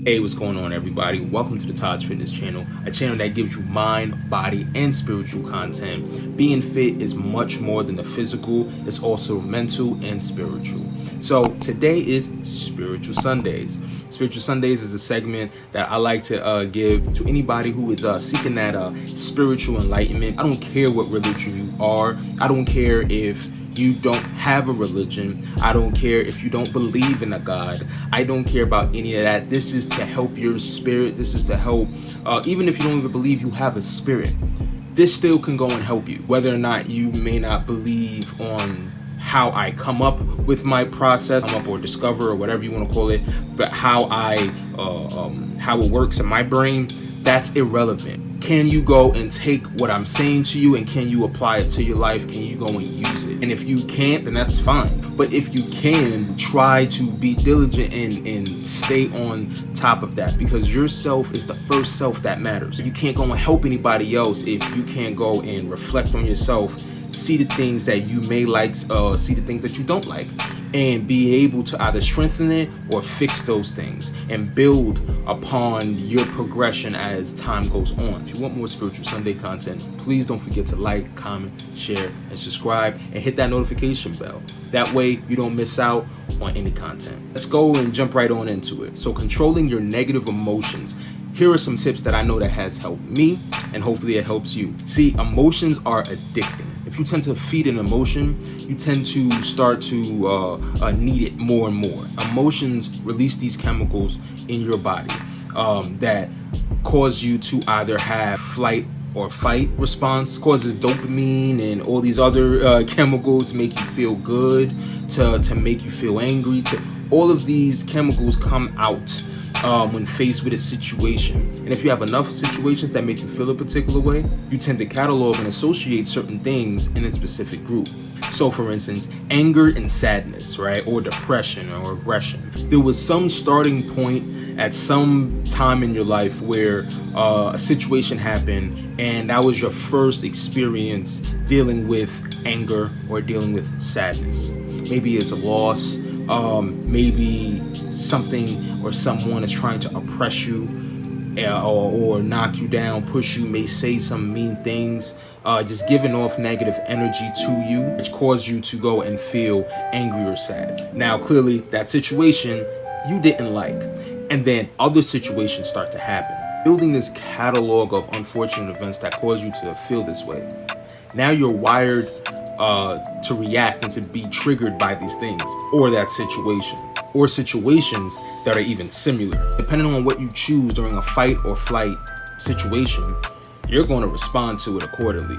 Hey, what's going on, everybody? Welcome to the Todd's Fitness channel, a channel that gives you mind, body, and spiritual content. Being fit is much more than the physical, it's also mental and spiritual. So today is Spiritual Sundays. Spiritual Sundays is a segment that I like to give to anybody who is seeking that spiritual enlightenment. I don't care what religion you are. I don't care if you don't have a religion. I don't care if you don't believe in a God. I don't care about any of that. This is to help your spirit. This is to help, even if you don't even believe you have a spirit, this still can go and help you. Whether or not you may not believe on how I come up with my process, or discover, or whatever you want to call it, but how it works in my brain, that's irrelevant. Can you go and take what I'm saying to you and can you apply it to your life? Can you go and use it? And if you can't, then that's fine. But if you can, try to be diligent and stay on top of that, because yourself is the first self that matters. You can't go and help anybody else if you can't go and reflect on yourself, see the things that you may like, see the things that you don't like, and be able to either strengthen it or fix those things and build upon your progression as time goes on. If you want more Spiritual Sunday content, please don't forget to like, comment, share, and subscribe, and hit that notification bell. That way you don't miss out on any content. Let's go and jump right on into it. So, controlling your negative emotions. Here are some tips that I know that has helped me, and hopefully it helps you. See, emotions are addicting. If you tend to feed an emotion, you tend to start to need it more and more. Emotions release these chemicals in your body that cause you to either have flight or fight response, causes dopamine and all these other chemicals to make you feel good, to make you feel angry. All of these chemicals come out when faced with a situation. And if you have enough situations that make you feel a particular way, you tend to catalog and associate certain things in a specific group. So for instance, anger and sadness, right? Or depression or aggression. There was some starting point at some time in your life where a situation happened and that was your first experience dealing with anger or dealing with sadness. Maybe it's a loss, maybe something or someone is trying to oppress you or knock you down, push you, may say some mean things, just giving off negative energy to you, which cause you to go and feel angry or sad. Now, clearly, that situation you didn't like, and then other situations start to happen, building this catalog of unfortunate events that cause you to feel this way. Now you're wired to react and to be triggered by these things or that situation, or situations that are even similar. Depending on what you choose during a fight or flight situation, you're going to respond to it accordingly.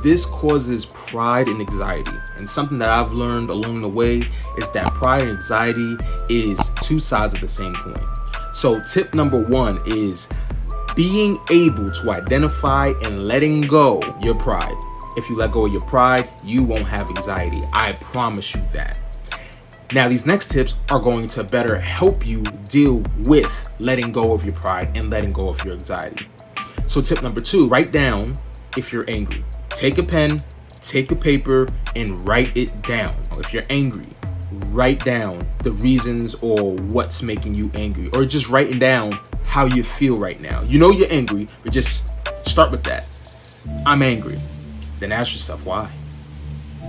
This causes pride and anxiety, and something that I've learned along the way is that pride and anxiety is two sides of the same coin. So tip number one is being able to identify and letting go your pride. If you let go of your pride, you won't have anxiety. I promise you that. Now, these next tips are going to better help you deal with letting go of your pride and letting go of your anxiety. So tip number two, write down if you're angry. Take a pen, take a paper, and write it down. If you're angry, write down the reasons or what's making you angry, or just writing down how you feel right now. You know you're angry, but just start with that. I'm angry. Then ask yourself why.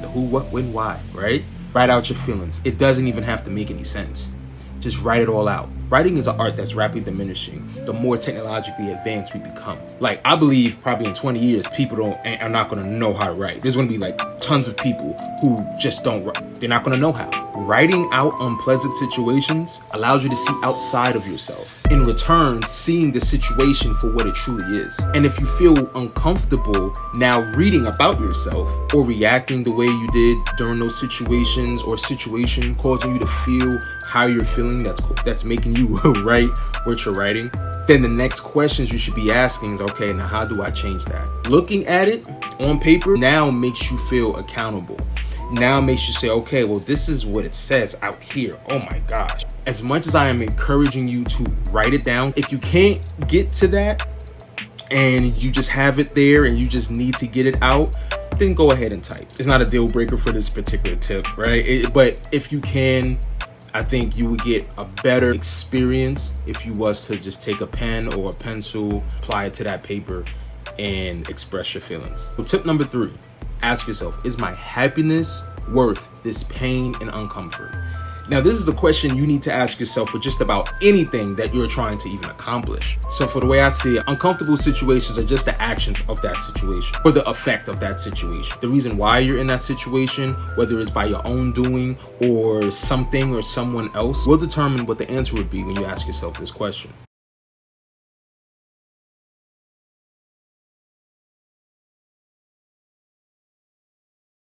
The who, what, when, why, right? Write out your feelings. It doesn't even have to make any sense. Just write it all out. Writing is an art that's rapidly diminishing the more technologically advanced we become. Like, I believe probably in 20 years, people are not going to know how to write. There's going to be like tons of people who just don't write. They're not going to know how. Writing out unpleasant situations allows you to see outside of yourself. In return, seeing the situation for what it truly is. And if you feel uncomfortable now reading about yourself or reacting the way you did during those situations, or situation causing you to feel how you're feeling, that's making you write what you're writing, then the next questions you should be asking is, okay, now how do I change that? Looking at it on paper now makes you feel accountable. Now makes you say, okay, well, this is what it says out here. Oh my gosh. As much as I am encouraging you to write it down, if you can't get to that and you just have it there and you just need to get it out, then go ahead and type. It's not a deal breaker for this particular tip, right? But if you can, I think you would get a better experience if you was to just take a pen or a pencil, apply it to that paper, and express your feelings. So tip number 3, ask yourself, is my happiness worth this pain and uncomfort? Now, this is a question you need to ask yourself with just about anything that you're trying to even accomplish. So for the way I see it, uncomfortable situations are just the actions of that situation or the effect of that situation. The reason why you're in that situation, whether it's by your own doing or something or someone else, will determine what the answer would be when you ask yourself this question.